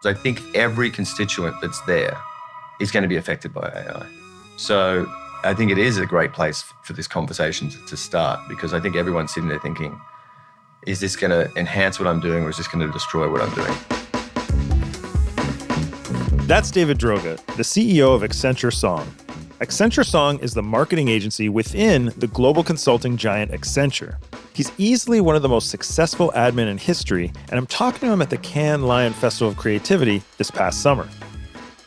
So I think every constituent that's there is going to be affected by AI. So I think it is a great place for this conversation to start, because I think everyone's sitting there thinking, is this going to enhance what I'm doing, or is this going to destroy what I'm doing? That's David Droga, the CEO of Accenture Song. Accenture Song is the marketing agency within the global consulting giant Accenture. He's easily one of the most successful admin in history, and I'm talking to him at the Cannes Lion Festival of Creativity this past summer.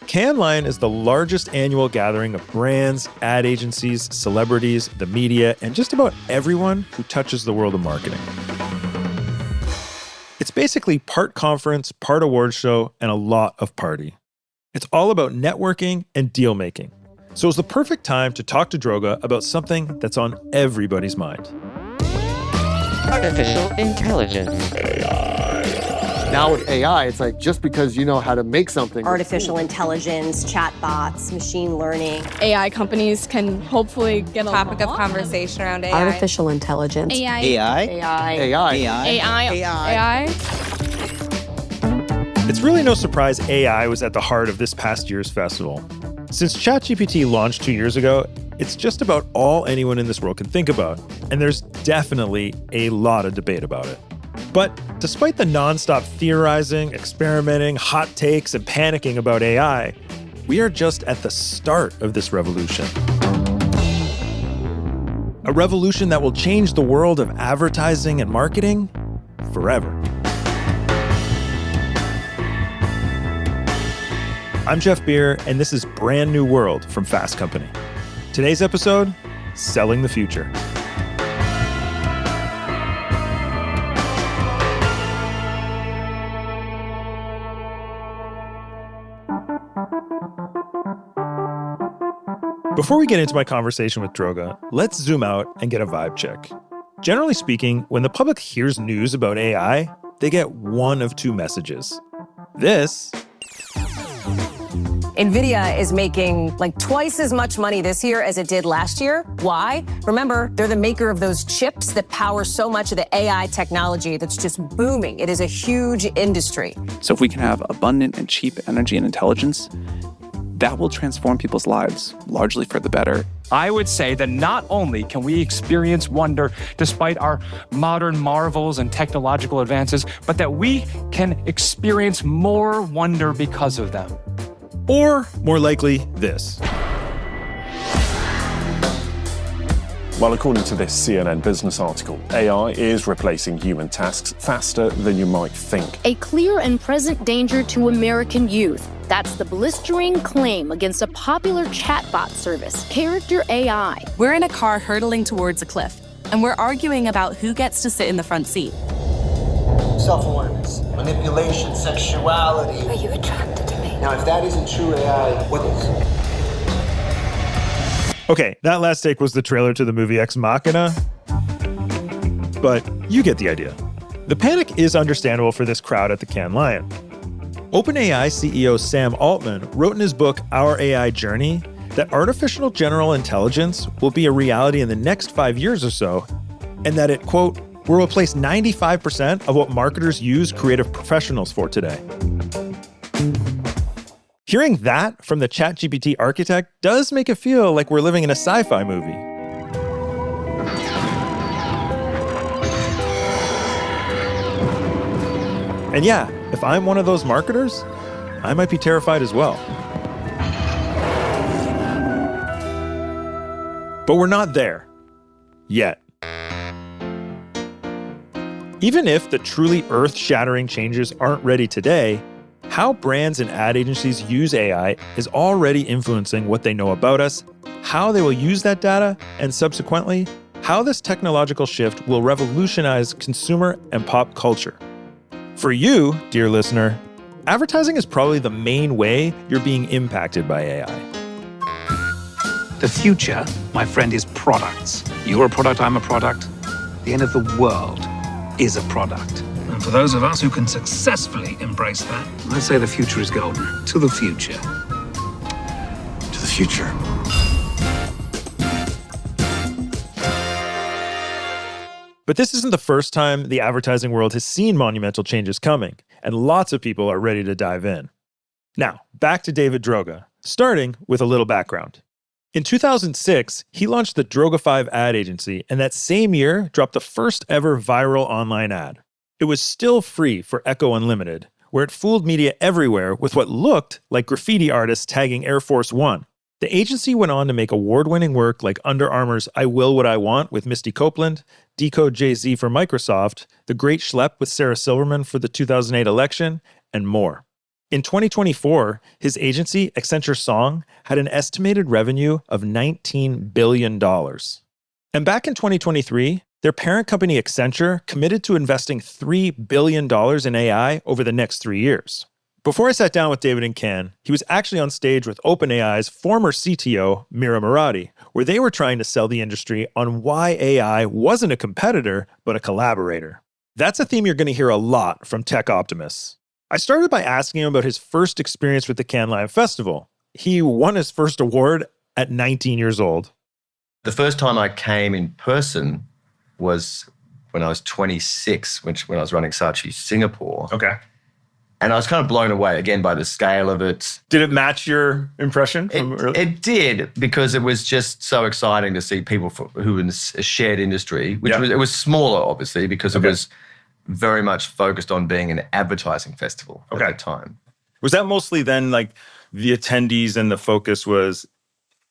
Cannes Lion is the largest annual gathering of brands, ad agencies, celebrities, the media, and just about everyone who touches the world of marketing. It's basically part conference, part award show, and a lot of party. It's all about networking and deal making. So it's the perfect time to talk to Droga about something that's on everybody's mind. Artificial intelligence. Now with AI, it's like just because you know how to make something. Artificial intelligence, chatbots, machine learning. AI companies can hopefully get a topic of conversation around AI. Artificial intelligence. AI. AI. AI. AI. AI. It's really no surprise AI was at the heart of this past year's festival. Since ChatGPT launched 2 years ago, it's just about all anyone in this world can think about, and there's definitely a lot of debate about it. But despite the nonstop theorizing, experimenting, hot takes, and panicking about AI, we are just at the start of this revolution. A revolution that will change the world of advertising and marketing forever. I'm Jeff Beer, and this is Brand New World from Fast Company. Today's episode, Selling the Future. Before we get into my conversation with Droga, let's zoom out and get a vibe check. Generally speaking, when the public hears news about AI, they get one of two messages. This... NVIDIA is making like twice as much money this year as it did last year. Why? Remember, they're the maker of those chips that power so much of the AI technology that's just booming. It is a huge industry. So if we can have abundant and cheap energy and intelligence, that will transform people's lives, largely for the better. I would say that not only can we experience wonder despite our modern marvels and technological advances, but that we can experience more wonder because of them. Or, more likely, this. Well, according to this CNN business article, AI is replacing human tasks faster than you might think. A clear and present danger to American youth. That's the blistering claim against a popular chatbot service, Character AI. We're in a car hurtling towards a cliff, and we're arguing about who gets to sit in the front seat. Self-awareness, manipulation, sexuality. Are you attracted to me? Now, if that isn't true AI, what is? Okay, that last take was the trailer to the movie Ex Machina, but you get the idea. The panic is understandable for this crowd at the Cannes Lion. OpenAI CEO Sam Altman wrote in his book Our AI Journey that artificial general intelligence will be a reality in the next 5 years or so, and that it, quote, will replace 95% of what marketers use creative professionals for today. Hearing that from the ChatGPT architect does make it feel like we're living in a sci-fi movie. And yeah, if I'm one of those marketers, I might be terrified as well. But we're not there. Yet. Even if the truly earth-shattering changes aren't ready today, how brands and ad agencies use AI is already influencing what they know about us, how they will use that data, and subsequently, how this technological shift will revolutionize consumer and pop culture. For you, dear listener, advertising is probably the main way you're being impacted by AI. The future, my friend, is products. You're a product, I'm a product. The end of the world is a product. And for those of us who can successfully embrace that, let's say the future is golden. To the future. To the future. But this isn't the first time the advertising world has seen monumental changes coming. and lots of people are ready to dive in. Now, back to David Droga, starting with a little background. In 2006, he launched the Droga 5 ad agency, and that same year dropped the first ever viral online ad. It was still free for Echo Unlimited, where it fooled media everywhere with what looked like graffiti artists tagging Air Force One. The agency went on to make award-winning work like Under Armour's I Will What I Want with Misty Copeland, Decode Jay-Z for Microsoft, The Great Schlep with Sarah Silverman for the 2008 election, and more. In 2024, his agency, Accenture Song, had an estimated revenue of $19 billion. And back in 2023, their parent company Accenture committed to investing $3 billion in AI over the next 3 years. Before I sat down with David and Ken, he was actually on stage with OpenAI's former CTO, Mira Murati, where they were trying to sell the industry on why AI wasn't a competitor, but a collaborator. That's a theme you're going to hear a lot from tech optimists. I started by asking him about his first experience with the Cannes Live Festival. He won his first award at 19 years old. The first time I came in person was when I was 26, when I was running Saatchi Singapore. Okay. And I was kind of blown away, again, by the scale of it. Did it match your impression? It did, because it was just so exciting to see people who were in a shared industry, which it was smaller, obviously, because it was very much focused on being an advertising festival at the time. Was that mostly then like the attendees and the focus was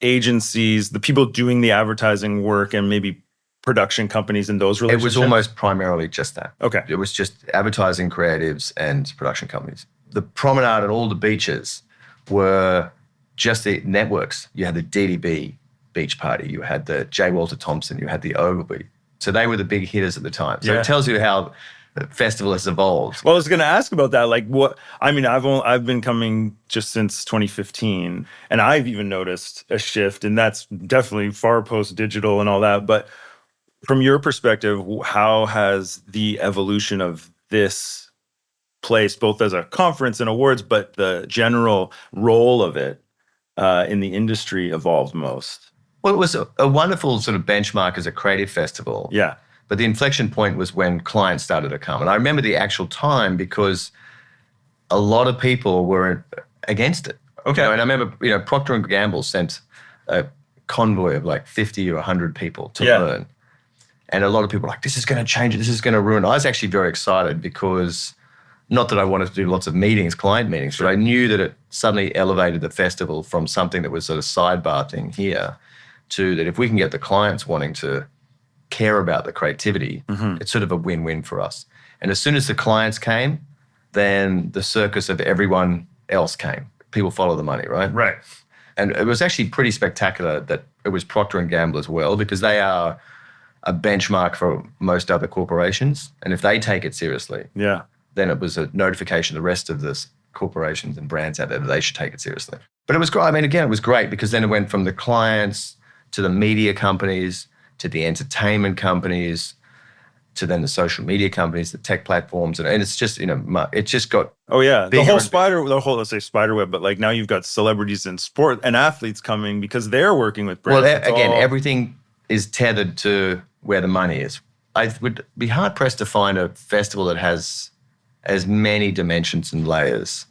agencies, the people doing the advertising work and maybe production companies and those relationships? It was almost primarily just that. Okay. It was just advertising creatives and production companies. The promenade and all the beaches were just the networks. You had the DDB beach party, you had the J. Walter Thompson, you had the Ogilvy. So they were the big hitters at the time. So it tells you how the festival has evolved. Well, I was going to ask about that. Like, what? I mean, I've been coming just since 2015, and I've even noticed a shift, and that's definitely far post digital and all that. But from your perspective, how has the evolution of this place, both as a conference and awards, but the general role of it in the industry evolved most? Well, it was a wonderful sort of benchmark as a creative festival. Yeah. But the inflection point was when clients started to come. And I remember the actual time because a lot of people were against it. Okay. And I remember, Procter & Gamble sent a convoy of like 50 or 100 people to learn. And a lot of people were like, this is going to change it. This is going to ruin it. I was actually very excited because, not that I wanted to do lots of meetings, client meetings, but I knew that it suddenly elevated the festival from something that was sort of sidebar thing here to that if we can get the clients wanting to care about the creativity, it's sort of a win-win for us. And as soon as the clients came, then the circus of everyone else came. People follow the money, right? Right. And it was actually pretty spectacular that it was Procter & Gamble as well, because they are a benchmark for most other corporations. And if they take it seriously, then it was a notification to the rest of the corporations and brands out there that they should take it seriously. But it was great. I mean, again, it was great because then it went from the clients to the media companies to the entertainment companies to then the social media companies, the tech platforms. And it's just, it just got the whole, let's say spider web, but like now you've got celebrities and sport and athletes coming because they're working with brands. Well, again, everything is tethered to where the money is. I would be hard-pressed to find a festival that has as many dimensions and layers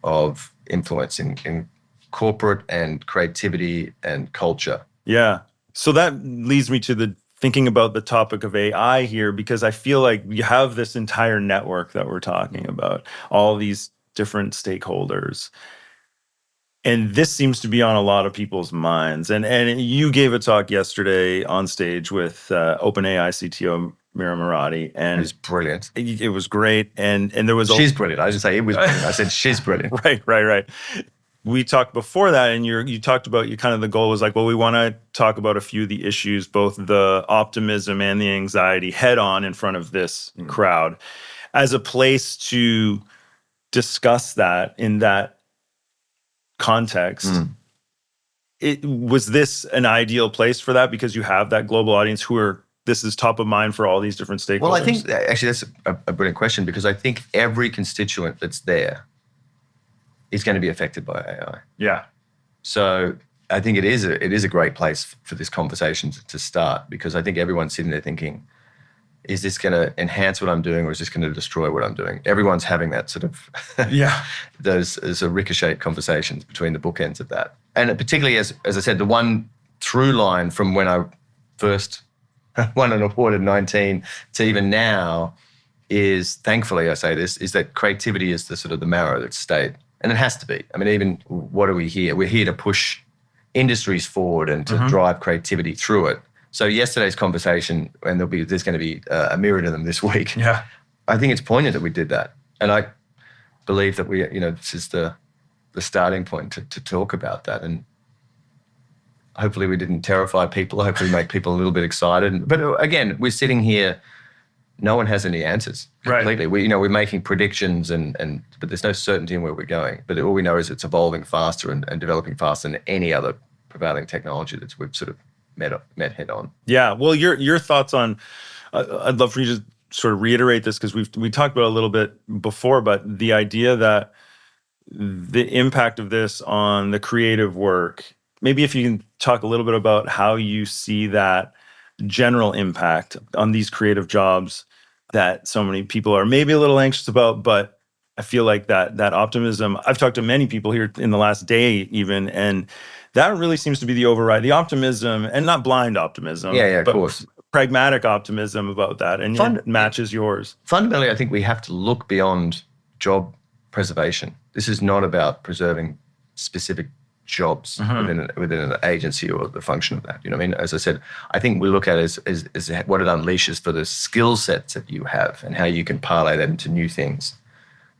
of influence in corporate and creativity and culture. Yeah. So that leads me to thinking about the topic of AI here, because I feel like you have this entire network that we're talking about, all these different stakeholders. And this seems to be on a lot of people's minds. And you gave a talk yesterday on stage with OpenAI CTO Mira Murati. And it was brilliant. It was great. And there was... She's brilliant. I didn't say it was brilliant. I said she's brilliant. Right. We talked before that, and you talked about the goal was like, well, we want to talk about a few of the issues, both the optimism and the anxiety head on in front of this crowd as a place to discuss that in that context. Was this an ideal place for that because you have that global audience this is top of mind for all these different stakeholders? Well, I think actually that's a brilliant question because I think every constituent that's there is going to be affected by AI. Yeah. So I think it is a great place for this conversation to start because I think everyone's sitting there thinking, is this going to enhance what I'm doing or is this going to destroy what I'm doing? Everyone's having that sort of, those a ricochet conversations between the bookends of that. And particularly, as I said, the one through line from when I first won an award at 19 to even now is, thankfully I say this, is that creativity is the sort of the marrow that's stayed. And it has to be. I mean, even what are we here? We're here to push industries forward and to drive creativity through it. So yesterday's conversation, and there's going to be a mirror to them this week. Yeah. I think it's poignant that we did that. And I believe that this is the starting point to talk about that. And hopefully we didn't terrify people. Hopefully make people a little bit excited. But again, we're sitting here, no one has any answers completely. Right. We're making predictions, but there's no certainty in where we're going. But all we know is it's evolving faster and developing faster than any other prevailing technology that we've sort of met head on. Yeah. Well, your thoughts on, I'd love for you to sort of reiterate this because we talked about it a little bit before, but the idea that the impact of this on the creative work, maybe if you can talk a little bit about how you see that general impact on these creative jobs that so many people are maybe a little anxious about, but I feel like that optimism, I've talked to many people here in the last day even, and that really seems to be the override, the optimism, and not blind optimism. Yeah, of course. Pragmatic optimism about that, and it matches yours. Fundamentally, I think we have to look beyond job preservation. This is not about preserving specific jobs within an agency or the function of that. You know what I mean? As I said, I think we look at it as what it unleashes for the skill sets that you have and how you can parlay that into new things.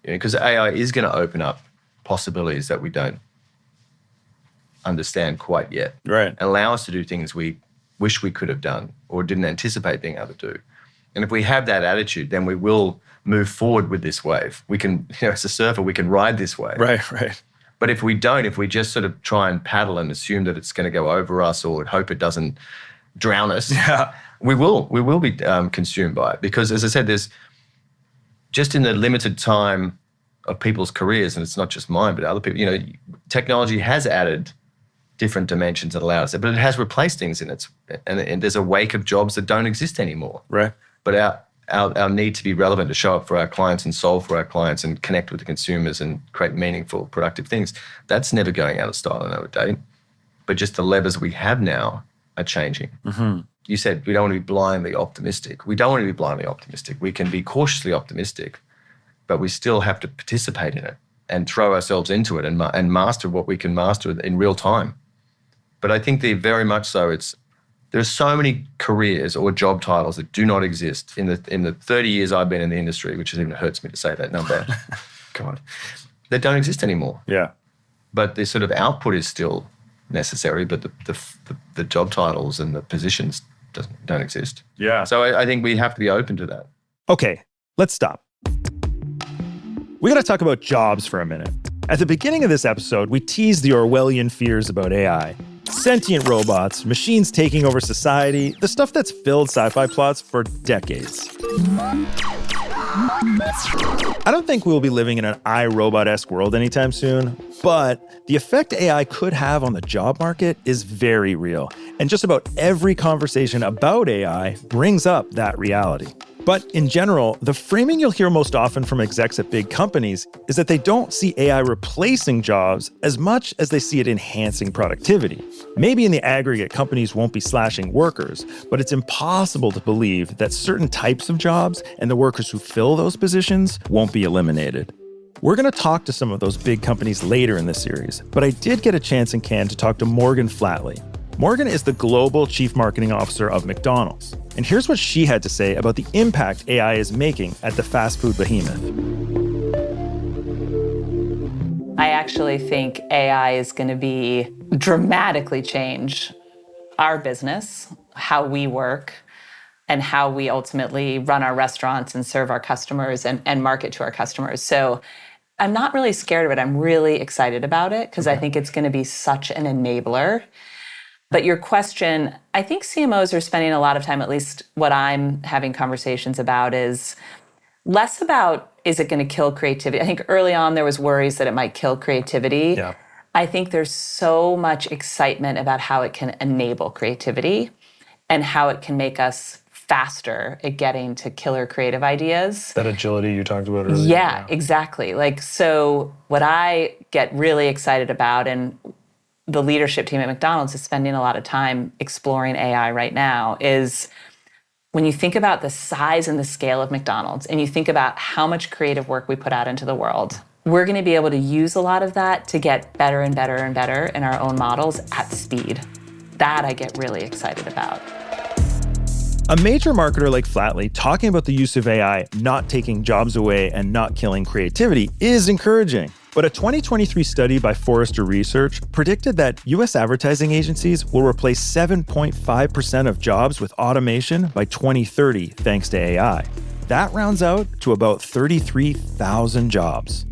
Because AI is going to open up possibilities that we don't understand quite yet. Right. And allow us to do things we wish we could have done or didn't anticipate being able to do. And if we have that attitude, then we will move forward with this wave. We can, as a surfer, we can ride this wave. Right. But if we don't, if we just sort of try and paddle and assume that it's going to go over us or hope it doesn't drown us, we will be consumed by it. Because as I said, there's just in the limited time of people's careers, and it's not just mine, but other people, technology has added different dimensions that allow us, but it has replaced things in it. And there's a wake of jobs that don't exist anymore. Right. But our need to be relevant, to show up for our clients and solve for our clients and connect with the consumers and create meaningful, productive things, that's never going out of style and out of date. But just the levers we have now are changing. You said we don't want to be blindly optimistic. We don't want to be blindly optimistic. We can be cautiously optimistic, but we still have to participate in it and throw ourselves into it and master what we can master in real time. But I think very much so, there's so many careers or job titles that do not exist in the 30 years I've been in the industry, which even hurts me to say that number. God, that don't exist anymore. Yeah. But the sort of output is still necessary, but the job titles and the positions don't exist. Yeah. So I think we have to be open to that. Okay, let's stop. We got to talk about jobs for a minute. At the beginning of this episode, we teased the Orwellian fears about AI. Sentient robots, machines taking over society, the stuff that's filled sci-fi plots for decades. I don't think we'll be living in an iRobot-esque world anytime soon, but the effect AI could have on the job market is very real. And just about every conversation about AI brings up that reality. But in general, the framing you'll hear most often from execs at big companies is that they don't see AI replacing jobs as much as they see it enhancing productivity. Maybe in the aggregate, companies won't be slashing workers, but it's impossible to believe that certain types of jobs and the workers who fill those positions won't be eliminated. We're going to talk to some of those big companies later in the series, but I did get a chance in Cannes to talk to Morgan Flatley. Morgan is the Global Chief Marketing Officer of McDonald's. And here's what she had to say about the impact AI is making at the fast food behemoth. I actually think AI is going to dramatically change our business, how we work, and how we ultimately run our restaurants and serve our customers and market to our customers. So I'm not really scared of it. I'm really excited about it because I think it's going to be such an enabler. But your question, I think CMOs are spending a lot of time, at least what I'm having conversations about, is less about, is it going to kill creativity? I think early on there was worries that it might kill creativity. Yeah. I think there's so much excitement about how it can enable creativity and how it can make us faster at getting to killer creative ideas. That agility you talked about earlier. Yeah, exactly. Like, so what I get really excited about, and the leadership team at McDonald's is spending a lot of time exploring AI right now, is when you think about the size and the scale of McDonald's, and you think about how much creative work we put out into the world, we're going to be able to use a lot of that to get better and better and better in our own models at speed. That I get really excited about. A major marketer like Flatley talking about the use of AI not taking jobs away and not killing creativity is encouraging. But a 2023 study by Forrester Research predicted that US advertising agencies will replace 7.5% of jobs with automation by 2030 thanks to AI. That rounds out to about 33,000 jobs.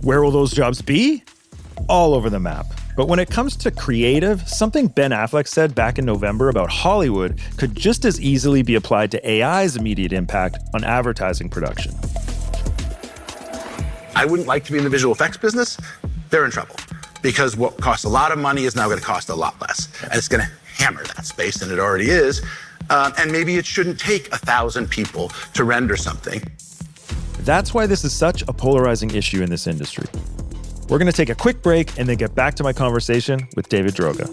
Where will those jobs be? All over the map. But when it comes to creative, something Ben Affleck said back in November about Hollywood could just as easily be applied to AI's immediate impact on advertising production. I wouldn't like to be in the visual effects business. They're in trouble because what costs a lot of money is now going to cost a lot less. And it's going to hammer that space, and it already is. And maybe it shouldn't take 1,000 people to render something. That's why this is such a polarizing issue in this industry. We're going to take a quick break and then get back to my conversation with David Droga.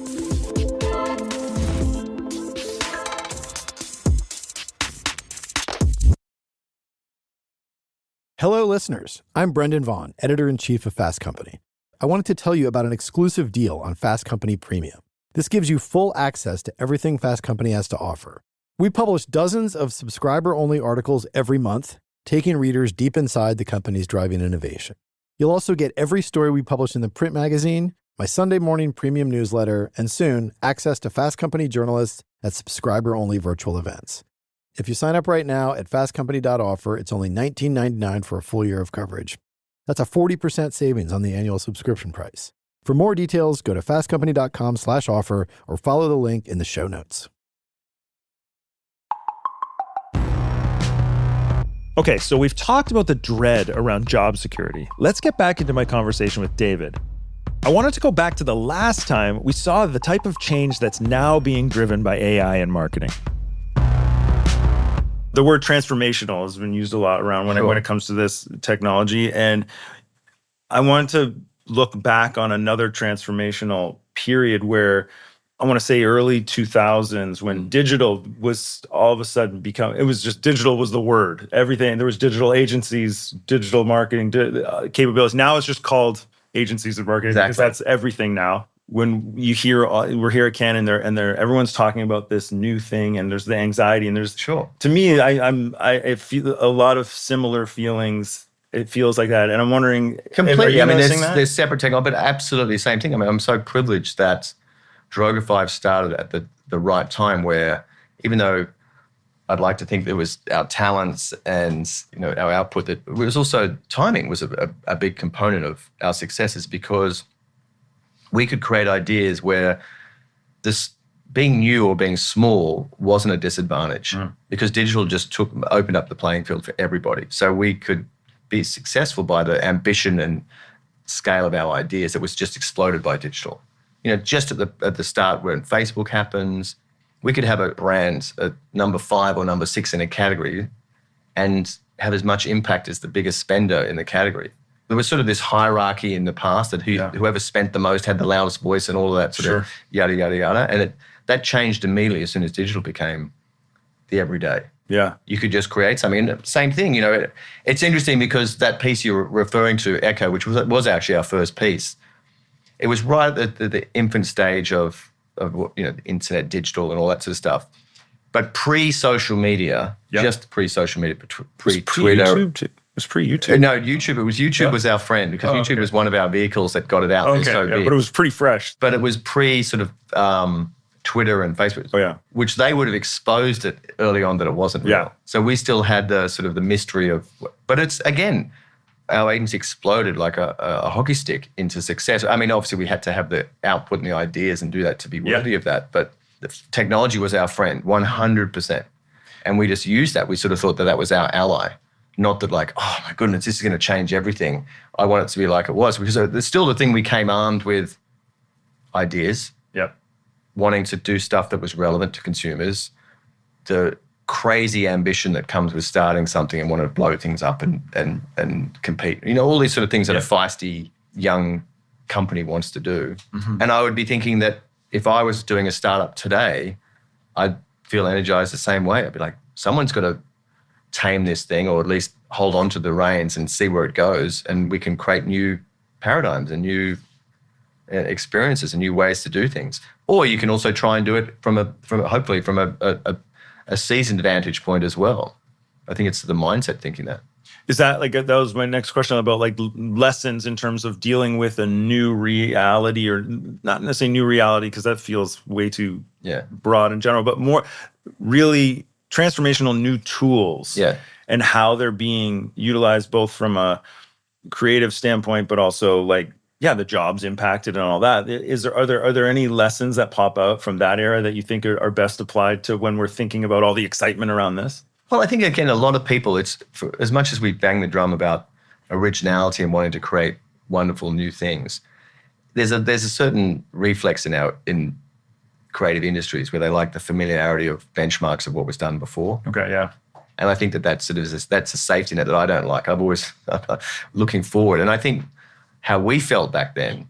Hello, listeners. I'm Brendan Vaughn, editor-in-chief of Fast Company. I wanted to tell you about an exclusive deal on Fast Company Premium. This gives you full access to everything Fast Company has to offer. We publish dozens of subscriber-only articles every month, taking readers deep inside the companies driving innovation. You'll also get every story we publish in the print magazine, my Sunday morning premium newsletter, and soon, access to Fast Company journalists at subscriber-only virtual events. If you sign up right now at fastcompany.offer, it's only $19.99 for a full year of coverage. That's a 40% savings on the annual subscription price. For more details, go to fastcompany.com/offer or follow the link in the show notes. Okay, so we've talked about the dread around job security. Let's get back into my conversation with David. I wanted to go back to the last time we saw the type of change that's now being driven by AI in marketing. The word transformational has been used a lot around when it comes to this technology. And I wanted to look back on another transformational period where I want to say early 2000s when digital was all of a sudden digital was the word. Everything, there was digital agencies, digital marketing capabilities. Now it's just called agencies of marketing because that's everything now. When you hear, we're here at Cannes and everyone's talking about this new thing and there's the anxiety and there's, to me, I feel a lot of similar feelings. It feels like that. And I'm wondering, completely. I mean, there's separate technology, but absolutely the same thing. I mean, I'm so privileged that Droga 5 started at the right time where, even though I'd like to think there was our talents and our output, that it was also timing was a big component of our successes because we could create ideas where this being new or being small wasn't a disadvantage because digital just opened up the playing field for everybody. So we could be successful by the ambition and scale of our ideas that was just exploded by digital. Just at the start when Facebook happens, we could have a brand at number 5 or number 6 in a category and have as much impact as the biggest spender in the category. There was sort of this hierarchy in the past that whoever spent the most had the loudest voice and all of that sort of yada, yada, yada. And that changed immediately as soon as digital became the everyday. Yeah. You could just create something. Same thing, it's interesting because that piece you're referring to, Echo, which was actually our first piece, it was right at the infant stage of the internet, digital, and all that sort of stuff. But pre-social media, just pre-social media, pre-Twitter. It was pre-YouTube. No, YouTube. YouTube was our friend because YouTube was one of our vehicles that got it out. Okay, but it was pretty fresh. But it was pre sort of Twitter and Facebook, which they would have exposed it early on that it wasn't real. So we still had the sort of the mystery of, but it's again, our agency exploded like a hockey stick into success. I mean, obviously we had to have the output and the ideas and do that to be worthy of that. But the technology was our friend, 100%. And we just used that. We sort of thought that was our ally. Not that like, oh my goodness, this is going to change everything. I want it to be like it was. Because it's still the thing we came armed with ideas. Yep. Wanting to do stuff that was relevant to consumers. crazy ambition that comes with starting something and want to blow things up and compete. You know, all these sort of things that a feisty young company wants to do. Mm-hmm. And I would be thinking that if I was doing a startup today, I'd feel energized the same way. I'd be like, someone's got to tame this thing, or at least hold on to the reins and see where it goes, and we can create new paradigms and new experiences and new ways to do things. Or you can also try and do it from a seasoned vantage point as well. I think it's the mindset thinking that. Is that that was my next question about lessons in terms of dealing with a new reality, or not necessarily new reality because that feels way too broad in general, but more really transformational new tools and how they're being utilized both from a creative standpoint, but also the jobs impacted and all that. Are there any lessons that pop out from that era that you think are best applied to when we're thinking about all the excitement around this? Well, I think, again, a lot of people, as much as we bang the drum about originality and wanting to create wonderful new things, there's a certain reflex in creative industries where they like the familiarity of benchmarks of what was done before. Okay, yeah. And I think that's a safety net that I don't like. I'm always looking forward. And I think how we felt back then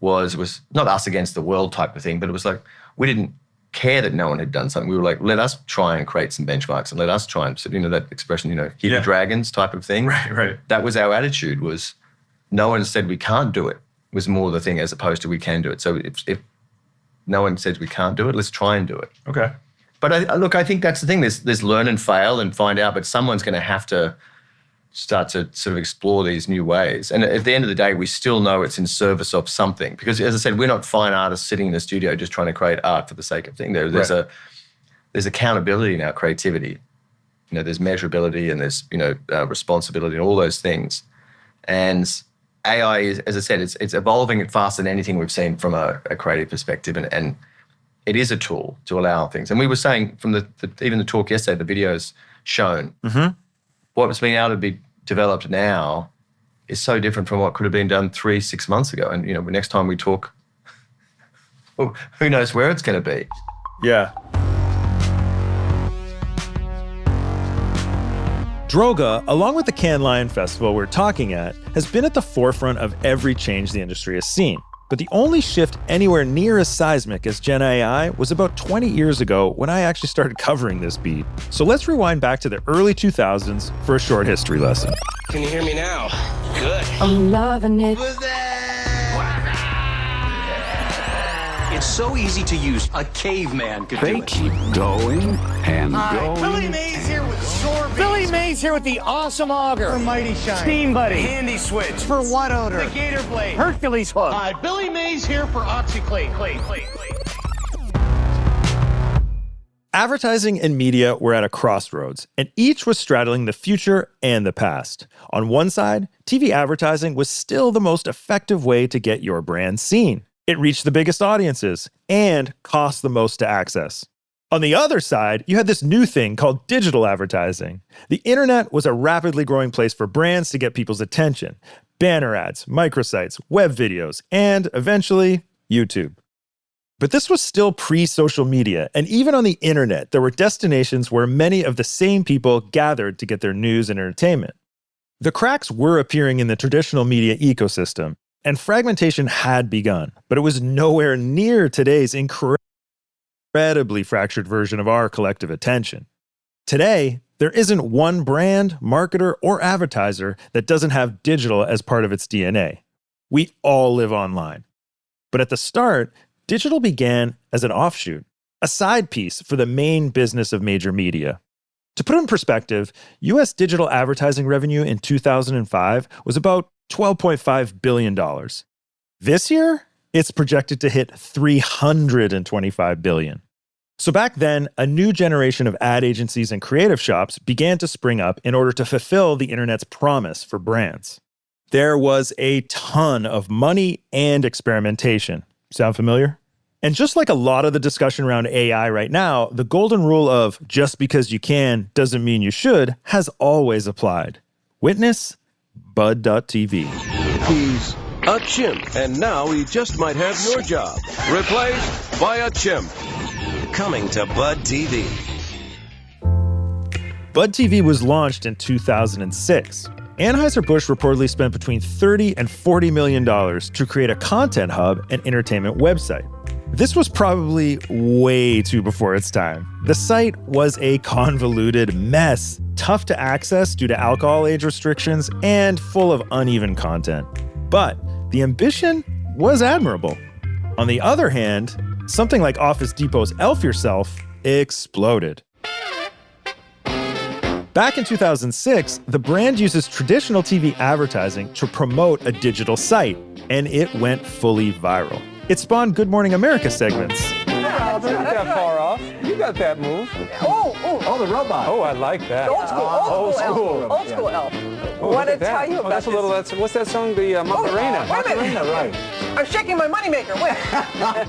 was not us against the world type of thing, but it was like we didn't care that no one had done something. We were like, let us try and create some benchmarks and let us try and, that expression, hidden dragons type of thing. Right. That was our attitude, was no one said we can't do it, was more the thing, as opposed to we can do it. So if no one says we can't do it, let's try and do it. Okay. But I think that's the thing. There's learn and fail and find out, but someone's going to have to start to sort of explore these new ways. And at the end of the day, we still know it's in service of something. Because, as I said, we're not fine artists sitting in the studio just trying to create art for the sake of thing. There's accountability in our creativity. There's measurability and there's, responsibility and all those things. And AI is, as I said, it's evolving faster than anything we've seen from a creative perspective. And it is a tool to allow things. And we were saying from even the talk yesterday, the videos shown, what's being able to be developed now is so different from what could have been done 3-6 months ago. And, next time we talk, who knows where it's going to be. Yeah. Droga, along with the Cannes Lion Festival we're talking at, has been at the forefront of every change the industry has seen. But the only shift anywhere near as seismic as Gen AI was about 20 years ago when I actually started covering this beat. So let's rewind back to the early 2000s for a short history lesson. Can you hear me now? Good. I'm loving it. It's so easy to use. A caveman could do it. They keep going and going. Billy Mays here with Sorbet. Billy Mays here with the awesome auger. For Mighty Shine. Steam Buddy. Handy Switch. For what odor? The Gator Blade. Hercules hook. Billy Mays here for OxyClean. Advertising and media were at a crossroads, and each was straddling the future and the past. On one side, TV advertising was still the most effective way to get your brand seen. It reached the biggest audiences and cost the most to access. On the other side, you had this new thing called digital advertising. The internet was a rapidly growing place for brands to get people's attention. Banner ads, microsites, web videos, and eventually, YouTube. But this was still pre-social media, and even on the internet, there were destinations where many of the same people gathered to get their news and entertainment. The cracks were appearing in the traditional media ecosystem, and fragmentation had begun, but it was nowhere near today's incredibly fractured version of our collective attention. Today, there isn't one brand, marketer, or advertiser that doesn't have digital as part of its DNA. We all live online. But at the start, digital began as an offshoot, a side piece for the main business of major media. To put it in perspective, US digital advertising revenue in 2005 was about $12.5 billion. This year, it's projected to hit $325 billion. So back then, a new generation of ad agencies and creative shops began to spring up in order to fulfill the internet's promise for brands. There was a ton of money and experimentation. Sound familiar? And just like a lot of the discussion around AI right now, the golden rule of just because you can doesn't mean you should has always applied. Witness Bud.tv. He's a chimp, and now he just might have your job. Replaced by a chimp. Coming to Bud TV. Bud TV was launched in 2006. Anheuser-Busch reportedly spent between $30 and $40 million to create a content hub and entertainment website. This was probably way too before its time. The site was a convoluted mess, tough to access due to alcohol age restrictions, and full of uneven content. But the ambition was admirable. On the other hand, something like Office Depot's Elf Yourself exploded. Back in 2006, the brand uses traditional TV advertising to promote a digital site, and it went fully viral. It spawned Good Morning America segments. Not that far off. You got that move. Oh, the robot. Oh, I like that. Old school elf. Oh, Want to look at tell that. you about That's what's that song? The Macarena. Macarena, right. I'm shaking my moneymaker. Wait.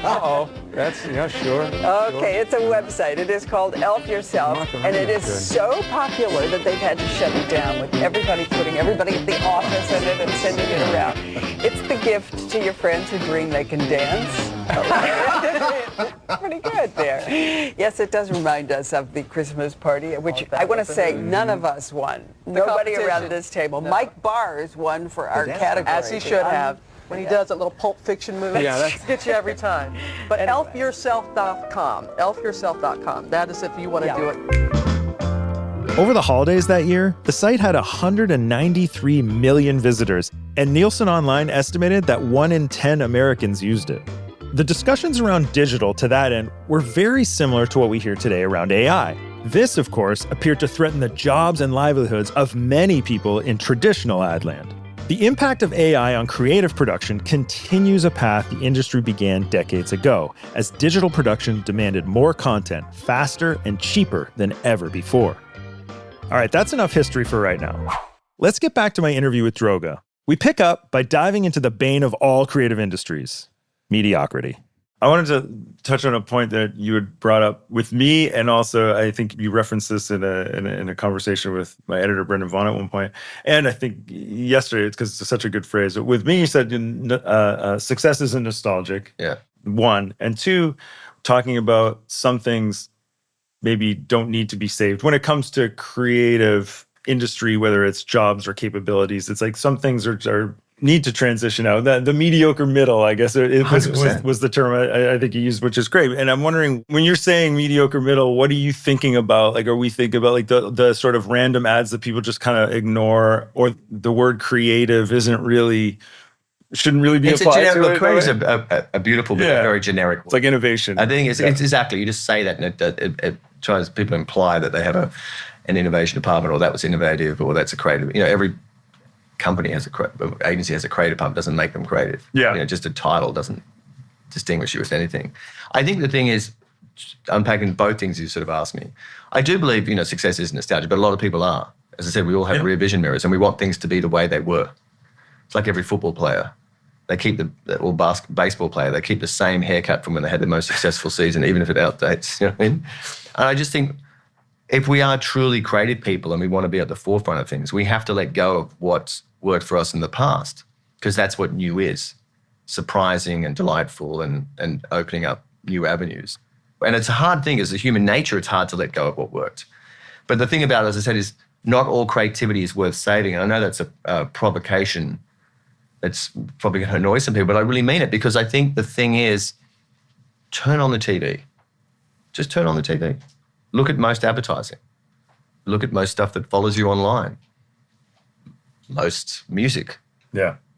Uh-oh. That's, yeah, sure. Okay, it's a website. It is called Elf Yourself, and it is so popular that they've had to shut it down with everybody putting everybody at the office in it and sending it around. It's the gift to your friends who dream they can dance. Pretty good there. Yes, it does remind us of the Christmas party, which I want to say none of us won. Nobody around this table. No. Mike Bars won for our category. As he should have. When he does that little Pulp Fiction movie, that gets you every time. But anyway. elfyourself.com, elfyourself.com. That is if you want to do it. Over the holidays that year, the site had 193 million visitors, and Nielsen Online estimated that 1 in 10 Americans used it. The discussions around digital to that end were very similar to what we hear today around AI. This, of course, appeared to threaten the jobs and livelihoods of many people in traditional ad land. The impact of AI on creative production continues a path the industry began decades ago, as digital production demanded more content faster and cheaper than ever before. All right, that's enough history for right now. Let's get back to my interview with Droga. We pick up by diving into the bane of all creative industries, mediocrity. I wanted to touch on a point that you had brought up with me, and also I think you referenced this in a conversation with my editor, Brendan Vaughn, at one point. And I think yesterday, it's because it's such a good phrase. With me, you said success isn't nostalgic, one. And two, talking about some things maybe don't need to be saved. When it comes to creative industry, whether it's jobs or capabilities, it's like some things are need to transition out. The mediocre middle, I guess, was the term I think you used, which is great. And I'm wondering, when you're saying mediocre middle, what are you thinking about? Like, are we thinking about like the sort of random ads that people just kind of ignore, or the word creative shouldn't really be applied to it? Creative is a beautiful, but very generic word. It's like innovation. I think it's exactly, you just say that and it tries people to imply that they have an innovation department, or that was innovative, or that's a creative. Every company has agency has a creative department, doesn't make them creative. Just a title doesn't distinguish you with anything. I think the thing is, unpacking both things you sort of asked me, I do believe, success is nostalgia, but a lot of people are. As I said, we all have rear vision mirrors, and we want things to be the way they were. It's like every football player. They keep or baseball player, they keep the same haircut from when they had the most successful season, even if it outdates. You know what I mean? And I just think, if we are truly creative people and we want to be at the forefront of things, we have to let go of what's worked for us in the past, because that's what new is, surprising and delightful and opening up new avenues. And it's a hard thing. As a human nature, it's hard to let go of what worked. But the thing about it, as I said, is not all creativity is worth saving. And I know that's a provocation that's probably going to annoy some people, but I really mean it, because I think the thing is, turn on the TV. Just turn on the TV. Look at most advertising. Look at most stuff that follows you online. Most music.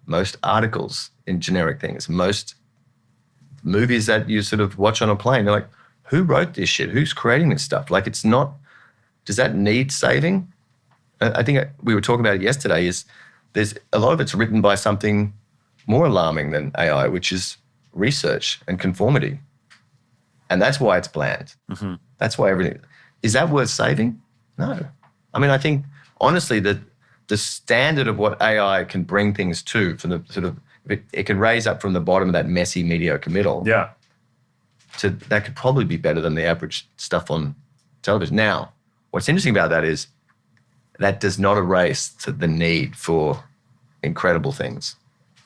Most articles in generic things. Most movies that you sort of watch on a plane. You're like, who wrote this shit? Who's creating this stuff? Like, it's not, does that need saving? I think we were talking about it yesterday, is there's a lot of it's written by something more alarming than AI, which is research and conformity. And that's why it's bland. Mm-hmm. That's why everything, is that worth saving? No. I mean, I think, honestly, that the standard of what AI can bring things to, from the sort of, it can raise up from the bottom of that messy, mediocre middle. To that could probably be better than the average stuff on television. Now, what's interesting about that is that does not erase the need for incredible things,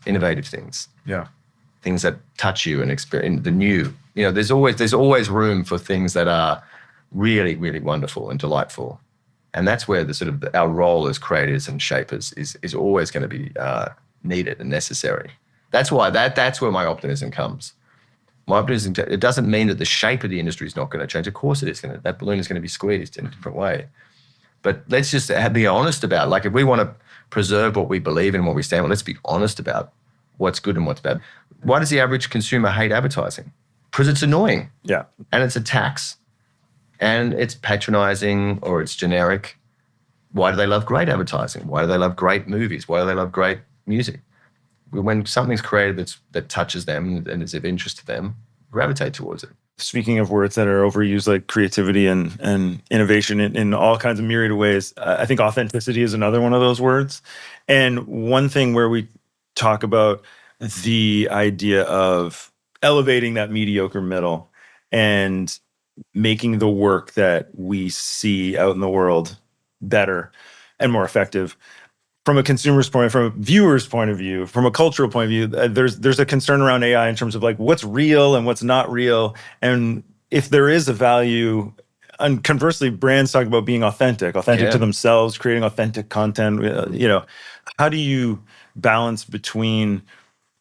innovative things. Things that touch you and experience the new. There's always room for things that are really, really wonderful and delightful And that's where the sort of our role as creators and shapers is always going to be needed and necessary. That's why that's where my optimism comes. My optimism, it doesn't mean that the shape of the industry is not going to change. Of course it is going to. That balloon is going to be squeezed in a different way. But let's just be honest about it. Like if we want to preserve what we believe in and what we stand for, let's be honest about what's good and what's bad. Why does the average consumer hate advertising? Because it's annoying. Yeah. And it's a tax. And it's patronizing or it's generic. Why do they love great advertising? Why do they love great movies? Why do they love great music? When something's created that touches them and is of interest to them, gravitate towards it. Speaking of words that are overused, like creativity and innovation in all kinds of myriad of ways, I think authenticity is another one of those words. And one thing where we talk about the idea of elevating that mediocre middle and making the work that we see out in the world better and more effective. From a consumer's point, from a viewer's point of view, from a cultural point of view, there's a concern around AI in terms of like what's real and what's not real. And if there is a value, and conversely, brands talk about being authentic to themselves, creating authentic content. How do you balance between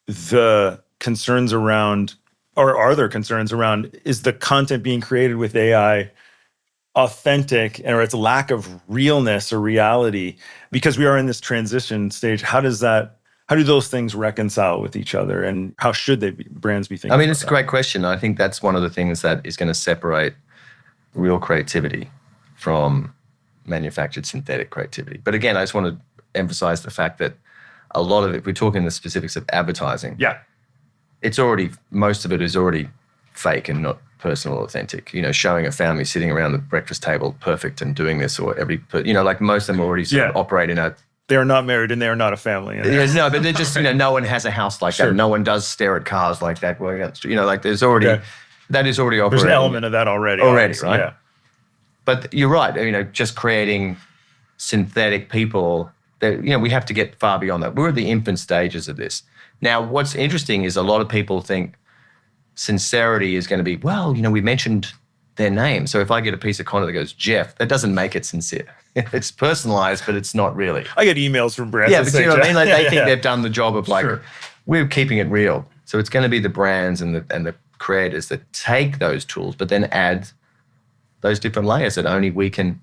the concerns around, or are there concerns around, is the content being created with AI authentic or its lack of realness or reality? Because we are in this transition stage, how do those things reconcile with each other, and how should brands be thinking? I mean, it's a great question. I think that's one of the things that is going to separate real creativity from manufactured synthetic creativity. But again, I just want to emphasize the fact that a lot of it, if we're talking the specifics of advertising, most of it is already fake and not personal, authentic. Showing a family sitting around the breakfast table perfect and doing this, or like most of them already sort of operate in a... They are not married and they are not a family. No, but they're just, no one has a house like that. No one does stare at cars like that. Like there's already, that is already operating. There's an element of that already. Right? Yeah. But you're right. Just creating synthetic people, we have to get far beyond that. We're at the infant stages of this. Now, what's interesting is a lot of people think sincerity is going to be, we mentioned their name. So if I get a piece of content that goes, Jeff, that doesn't make it sincere. It's personalized, but it's not really. I get emails from brands. Yeah, but you know what I mean? Like they think they've done the job of we're keeping it real. So it's going to be the brands and the creators that take those tools, but then add those different layers that only we can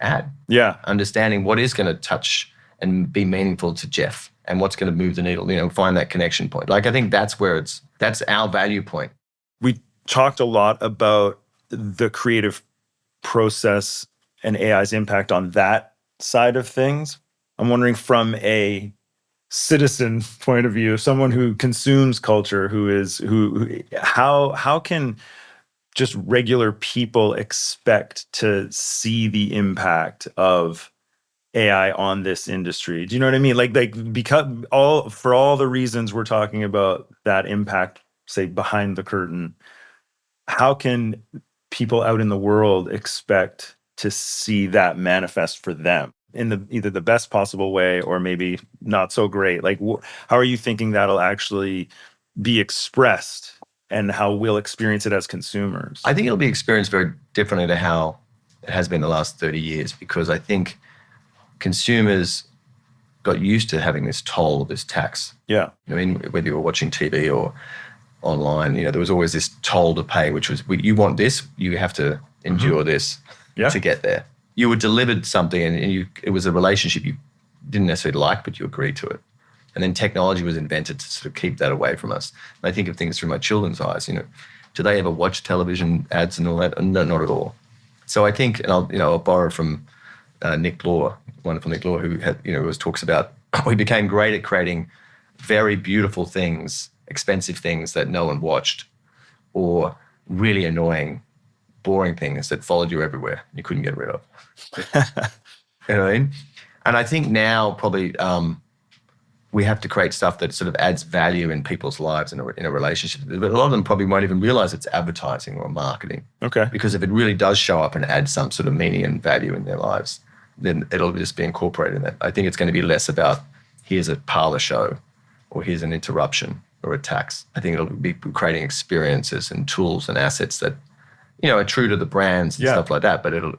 add. Yeah. Understanding what is going to touch and be meaningful to Jeff and what's going to move the needle, find that connection point. Like I think that's our value point. We talked a lot about the creative process and AI's impact on that side of things. I'm wondering from a citizen point of view, someone who consumes culture, how can just regular people expect to see the impact of AI on this industry? Do you know what I mean? Like because for all the reasons we're talking about that impact, say behind the curtain, how can people out in the world expect to see that manifest for them in either the best possible way or maybe not so great? Like, how are you thinking that'll actually be expressed and how we'll experience it as consumers? I think it'll be experienced very differently to how it has been the last 30 years, because I think consumers got used to having this toll, this tax. Yeah. I mean, whether you were watching TV or online, there was always this toll to pay, which was, you want this, you have to endure this to get there. You were delivered something and it was a relationship you didn't necessarily like, but you agreed to it. And then technology was invented to sort of keep that away from us. And I think of things through my children's eyes. Do they ever watch television ads and all that? No, not at all. So I think, and I'll borrow from Nick Law, wonderful Nick Law, who always talks about we became great at creating very beautiful things, expensive things that no one watched, or really annoying, boring things that followed you everywhere you couldn't get rid of. You know what I mean? And I think now probably we have to create stuff that sort of adds value in people's lives in a relationship. But a lot of them probably won't even realize it's advertising or marketing. Okay. Because if it really does show up and add some sort of meaning and value in their lives, then it'll just be incorporated in that. I think it's going to be less about here's a parlor show or here's an interruption or a tax. I think it'll be creating experiences and tools and assets that are true to the brands and stuff like that, but it'll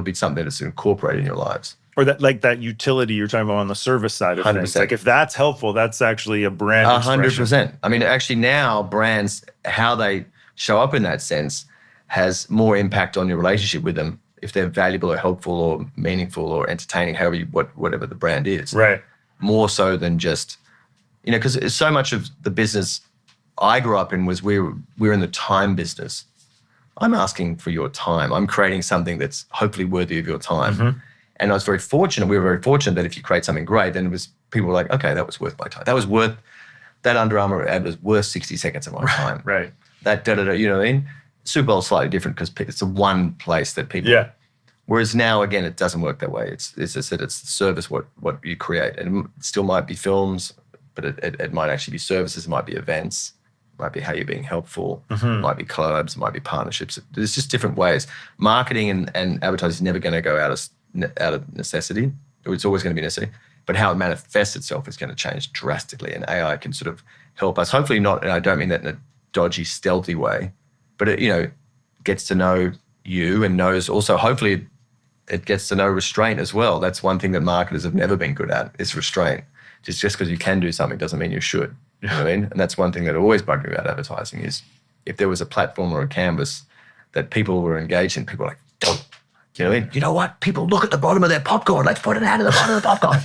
be something that's incorporated in your lives. Or that utility you're talking about on the service side of 100%. things. Like if that's helpful, that's actually a brand expression. 100%. I mean, actually now brands, how they show up in that sense has more impact on your relationship with them if they're valuable or helpful or meaningful or entertaining, whatever the brand is. Right. More so than just, because so much of the business I grew up in was we're in the time business. I'm asking for your time. I'm creating something that's hopefully worthy of your time. Mm-hmm. And we were very fortunate that if you create something great, then people were like, okay, that was worth my time. That Under Armour ad was worth 60 seconds of my time. Right. That you know what I mean? Super Bowl's slightly different because it's the one place that people. Yeah. Whereas now, again, it doesn't work that way. It's as I said, it's the service what you create, and it still might be films, but it might actually be services. It might be events. It might be how you're being helpful. Mm-hmm. It might be collabs. It might be partnerships. There's just different ways. Marketing and advertising is never going to go out of necessity. It's always going to be necessary. But how it manifests itself is going to change drastically, and AI can sort of help us. Hopefully not, and I don't mean that in a dodgy, stealthy way, but it gets to know you and knows also, hopefully it gets to know restraint as well. That's one thing that marketers have never been good at, is restraint. Just because you can do something doesn't mean you should. You know what I mean? And that's one thing that always bugged me about advertising is if there was a platform or a canvas that people were engaged in, people were like, don't. You know what I mean? You know what? People look at the bottom of their popcorn. Let's put it out of the bottom of the popcorn.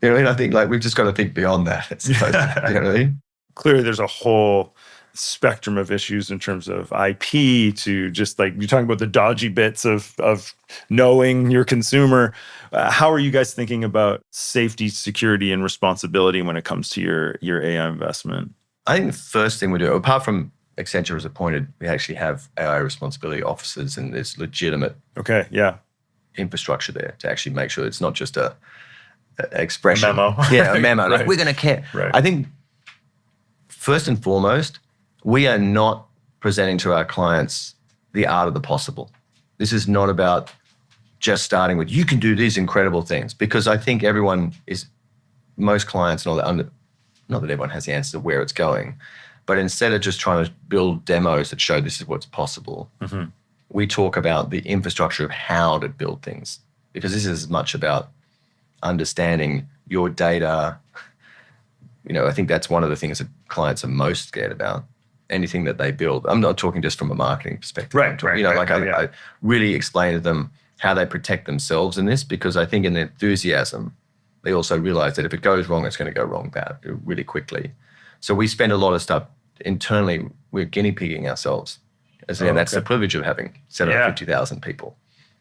You know what I mean? I think we've just got to think beyond that. You know what I mean? Clearly there's a whole spectrum of issues in terms of IP to just like you're talking about the dodgy bits of knowing your consumer. How are you guys thinking about safety, security, and responsibility when it comes to your AI investment? I think the first thing we do, apart from Accenture is appointed, we actually have AI responsibility officers, and there's legitimate infrastructure there to actually make sure it's not just a expression. A memo. Yeah, a memo. Right. Like, we're going to care. Right. I think first and foremost, we are not presenting to our clients the art of the possible. This is not about just starting with, you can do these incredible things, because I think most clients, not that everyone has the answer to where it's going, but instead of just trying to build demos that show this is what's possible, mm-hmm. we talk about the infrastructure of how to build things, because this is as much about understanding your data. I think that's one of the things that clients are most scared about. Anything that they build. I'm not talking just from a marketing perspective. Right. I really explain to them how they protect themselves in this, because I think in their enthusiasm, they also realize that if it goes wrong, it's going to go wrong really quickly. So we spend a lot of stuff internally. We're guinea pigging ourselves. That's the privilege of having 750,000 people.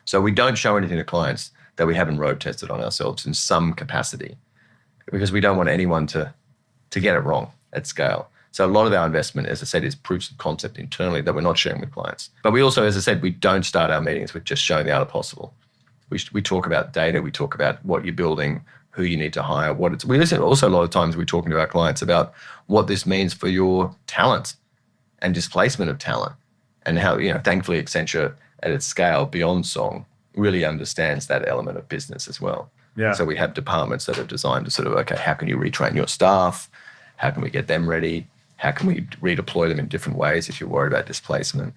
So we don't show anything to clients that we haven't road tested on ourselves in some capacity, because we don't want anyone to get it wrong at scale. So a lot of our investment, as I said, is proofs of concept internally that we're not sharing with clients. But we also, as I said, we don't start our meetings with just showing the art of possible. We talk about data. We talk about what you're building, who you need to hire, what it's. We also a lot of times we're talking to our clients about what this means for your talent and displacement of talent, and how thankfully Accenture at its scale beyond Song really understands that element of business as well. Yeah. So we have departments that are designed to sort of, okay, how can you retrain your staff? How can we get them ready? How can we redeploy them in different ways if you're worried about displacement?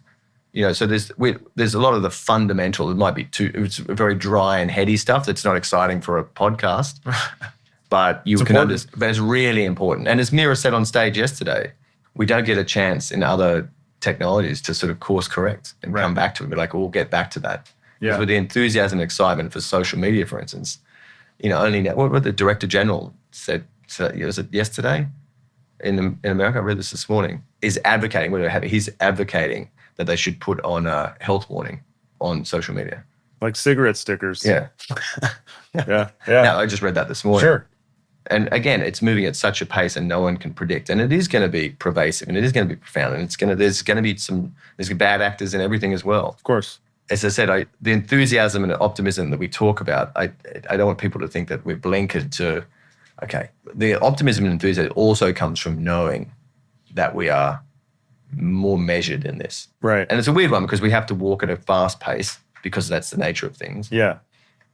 So there's a lot of the fundamental. It might be it's very dry and heady stuff that's not exciting for a podcast, but but it's really important. And as Mira said on stage yesterday, we don't get a chance in other technologies to sort of course correct and come back to it. We're like, we'll get back to that. Yeah. With the enthusiasm and excitement for social media, for instance, only now, what the Director General said, was it yesterday? In America, I read this morning, he's advocating that they should put on a health warning on social media. Like cigarette stickers. Yeah. Yeah. Now, I just read that this morning. Sure. And again, it's moving at such a pace and no one can predict. And it is going to be pervasive and it is going to be profound. And there's going to be there's bad actors and everything as well. Of course. As I said, the enthusiasm and optimism that we talk about, I don't want people to think that we're blinkered to. Okay, the optimism and enthusiasm also comes from knowing that we are more measured in this. Right. And it's a weird one because we have to walk at a fast pace because that's the nature of things. Yeah.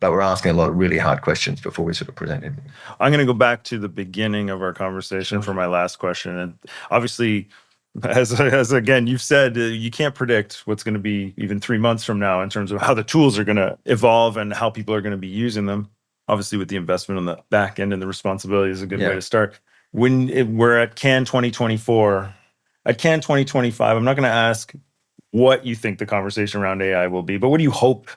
But we're asking a lot of really hard questions before we sort of present anything. I'm going to go back to the beginning of our conversation for my last question. And obviously, As again, you've said, you can't predict what's going to be even 3 months from now in terms of how the tools are going to evolve and how people are going to be using them. Obviously, with the investment on the back end and the responsibility is a good way to start. We're at Cannes 2024, at Cannes 2025, I'm not going to ask what you think the conversation around AI will be, but what do you hope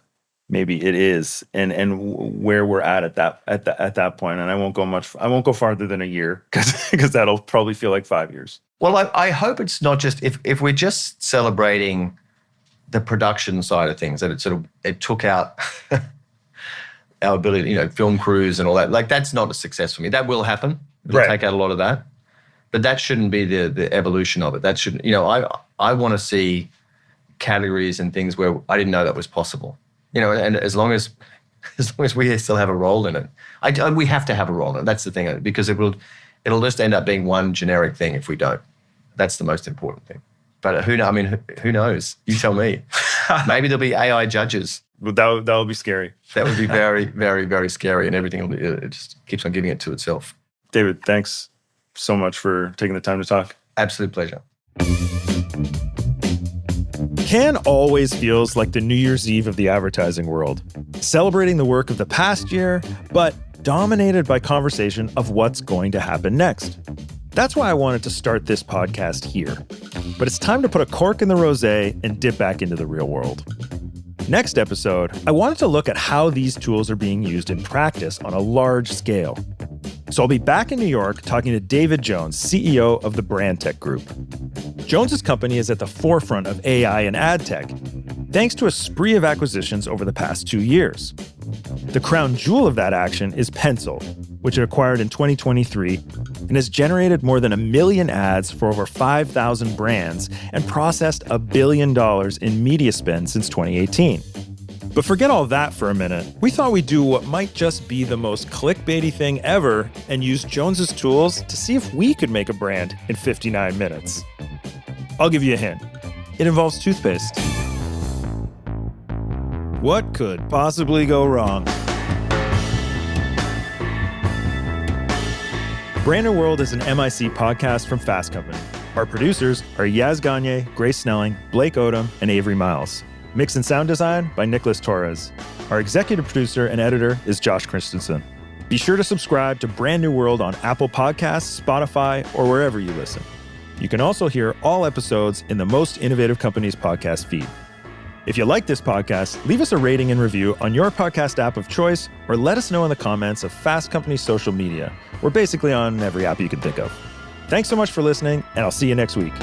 maybe it is, and where we're at that point? And I won't go farther than a year because that'll probably feel like 5 years. Well, I hope it's not just if we're just celebrating the production side of things, that it took out our ability, film crews and all that. Like, that's not a success for me. That will happen. It'll take out a lot of that, but that shouldn't be the evolution of it. That shouldn't. I want to see categories and things where I didn't know that was possible. And as long as we still have a role in it, we have to have a role in it. That's the thing, because it'll just end up being one generic thing if we don't. That's the most important thing. But who knows? You tell me. Maybe there'll be AI judges. That would be scary. That would be very, very, very scary, and everything it just keeps on giving it to itself. David, thanks so much for taking the time to talk. Absolute pleasure. Cannes always feels like the New Year's Eve of the advertising world, celebrating the work of the past year, but dominated by conversation of what's going to happen next. That's why I wanted to start this podcast here. But it's time to put a cork in the rosé and dip back into the real world. Next episode, I wanted to look at how these tools are being used in practice on a large scale. So I'll be back in New York talking to David Jones, CEO of the Brand Tech Group. Jones's company is at the forefront of AI and ad tech, thanks to a spree of acquisitions over the past 2 years. The crown jewel of that action is Pencil, which it acquired in 2023 and has generated more than 1 million ads for over 5,000 brands and processed $1 billion in media spend since 2018. But forget all that for a minute. We thought we'd do what might just be the most clickbaity thing ever and use Jones's tools to see if we could make a brand in 59 minutes. I'll give you a hint. It involves toothpaste. What could possibly go wrong? Brand New World is an MIC podcast from Fast Company. Our producers are Yaz Gagne, Grace Snelling, Blake Odom, and Avery Miles. Mix and sound design by Nicholas Torres. Our executive producer and editor is Josh Christensen. Be sure to subscribe to Brand New World on Apple Podcasts, Spotify, or wherever you listen. You can also hear all episodes in the Most Innovative Companies podcast feed. If you like this podcast, leave us a rating and review on your podcast app of choice, or let us know in the comments of Fast Company's social media. We're basically on every app you can think of. Thanks so much for listening, and I'll see you next week.